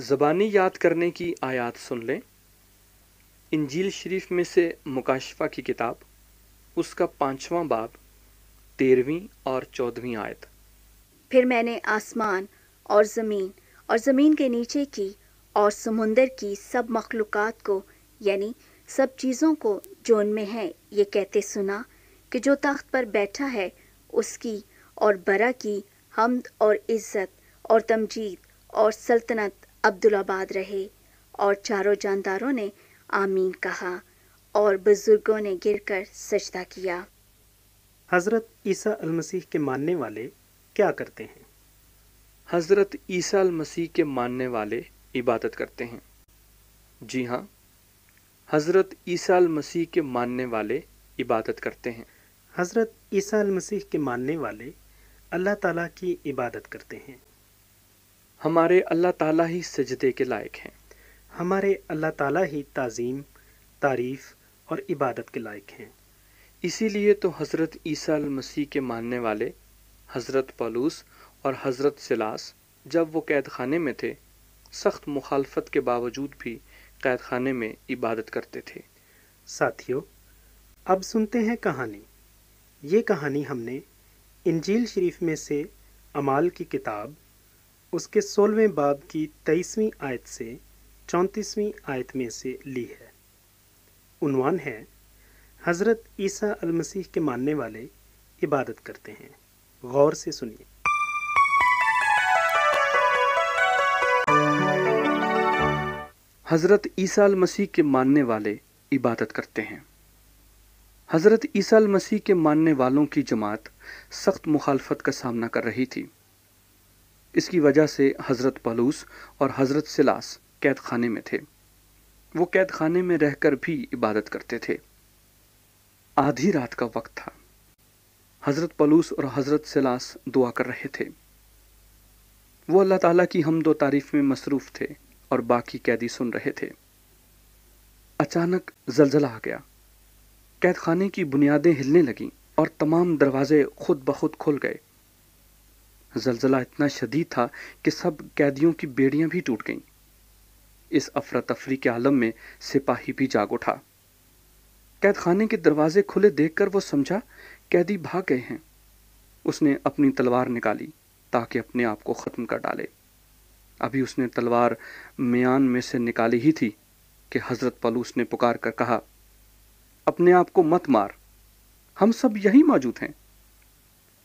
ज़बानी याद करने की आयत सुन लें। इंजील शरीफ में से मुकाशफा की किताब, उसका 5वां बाब, 13वीं और 14वीं आयत। फिर मैंने आसमान और ज़मीन के नीचे की और समुंदर की सब मखलूक़ात को, यानी सब चीज़ों को जो उनमें है, ये कहते सुना कि जो तख्त पर बैठा है उसकी और बरा की हम्द और इज़्ज़त और तमजीद और सल्तनत अब्दुल्लाबाद रहे। और चारों जानदारों ने आमीन कहा और बुजुर्गों ने गिरकर सजदा किया। हज़रत ईसा अल मसीह के मानने वाले क्या करते हैं? हज़रत ईसा अल मसीह के मानने वाले इबादत करते हैं। जी हाँ, हज़रत ईसा अल मसीह के मानने वाले इबादत करते हैं। हज़रत ईसा अल मसीह के मानने वाले अल्लाह ताला की इबादत करते हैं। हमारे अल्लाह ताला ही सजदे के लायक हैं। हमारे अल्लाह ताला ही ताज़ीम, तारीफ़ और इबादत के लायक हैं। इसीलिए तो हज़रत ईसा अल मसीह के मानने वाले हज़रत पौलुस और हज़रत सिलास जब वो कैद खाने में थे, सख्त मुखालफत के बावजूद भी कैद खाने में इबादत करते थे। साथियों, अब सुनते हैं कहानी। ये कहानी हमने इंजील शरीफ में से अमाल की किताब, उसके 16वें बाब की 23वीं आयत से 34वीं आयत में से ली है। उन्वान है, हज़रत ईसा अल मसीह के मानने वाले इबादत करते हैं। गौर से सुनिए। हज़रत ईसा अल मसीह के मानने वाले इबादत करते हैं। हज़रत ईसा अल मसीह के मानने वालों की जमात सख्त मुखालफत का सामना कर रही थी। इसकी वजह से हज़रत पौलुस और हज़रत सिलास कैद खाने में थे। वो कैद खाने में रहकर भी इबादत करते थे। आधी रात का वक्त था। हज़रत पौलुस और हज़रत सिलास दुआ कर रहे थे। वो अल्लाह ताला की हम्द व तारीफ में मसरूफ़ थे और बाकी कैदी सुन रहे थे। अचानक ज़लज़ला आ गया। कैद खाने की बुनियादें हिलने लगीं और तमाम दरवाजे खुद ब खुद खुल गए। ज़लज़ला इतना शदीद था कि सब कैदियों की बेड़ियां भी टूट गईं। इस अफरा तफरी के आलम में सिपाही भी जाग उठा। कैद खाने के दरवाजे खुले देखकर वो समझा कैदी भाग गए हैं। उसने अपनी तलवार निकाली ताकि अपने आप को ख़त्म कर डाले। अभी उसने तलवार म्यान में से निकाली ही थी कि हज़रत पौलुस ने पुकार कर कहा, अपने आप को मत मार, हम सब यहीं मौजूद हैं।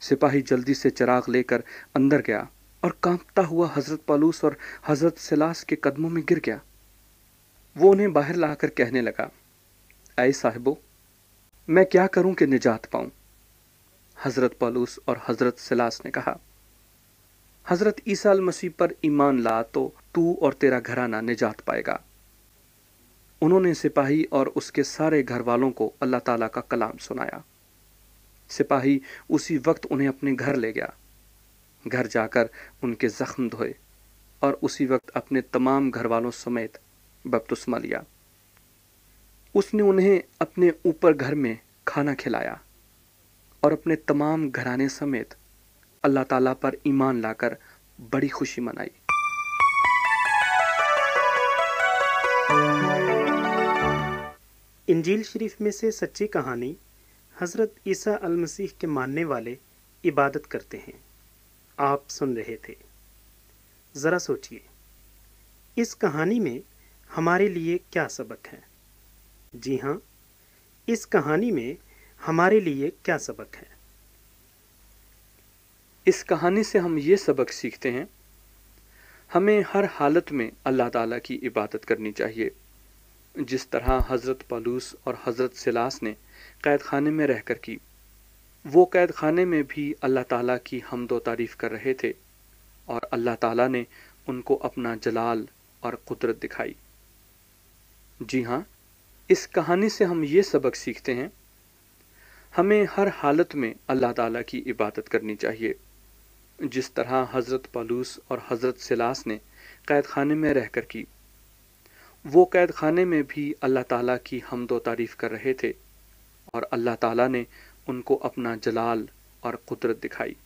सिपाही जल्दी से चिराग लेकर अंदर गया और कांपता हुआ हज़रत पौलुस और हज़रत सिलास के कदमों में गिर गया। वो उन्हें बाहर लाकर कहने लगा, ऐ साहिबो, मैं क्या करूं कि निजात पाऊं? हज़रत पौलुस और हज़रत सिलास ने कहा, हज़रत ईसा अल मसीह पर ईमान ला तो तू और तेरा घराना निजात पाएगा। उन्होंने सिपाही और उसके सारे घर वालों को अल्लाह ताला का कलाम सुनाया। सिपाही उसी वक्त उन्हें अपने घर ले गया। घर जाकर उनके जख्म धोए और उसी वक्त अपने तमाम घर वालों समेत बपतिस्मा लिया। उसने उन्हें अपने ऊपर घर में खाना खिलाया और अपने तमाम घराने समेत अल्लाह ताला पर ईमान लाकर बड़ी खुशी मनाई। इंजील शरीफ में से सच्ची कहानी हज़रत ईसा अल मसीह के मानने वाले इबादत करते हैं। आप सुन रहे थे। ज़रा सोचिए, इस कहानी में हमारे लिए क्या सबक है? जी हाँ, इस कहानी में हमारे लिए क्या सबक है? इस कहानी से हम ये सबक सीखते हैं, हमें हर हालत में अल्लाह ताला की इबादत करनी चाहिए। जिस तरह हज़रत पौलुस और हज़रत सिलास ने कैद खाने में रहकर की, वो कैद खाने में भी अल्लाह ताला की हम्द व तारीफ़ कर रहे थे और अल्लाह ताला ने उनको अपना जलाल और कुदरत दिखाई। जी हाँ, इस कहानी से हम ये सबक सीखते हैं, हमें हर हालत में अल्लाह ताला की इबादत करनी चाहिए। जिस तरह हज़रत पौलुस और हज़रत सिलास ने कैद खाने में रहकर की, वो कैद खाने में भी अल्लाह ताला की हम्द व तारीफ़ कर रहे थे और अल्लाह ताला ने उनको अपना जलाल और कुदरत दिखाई।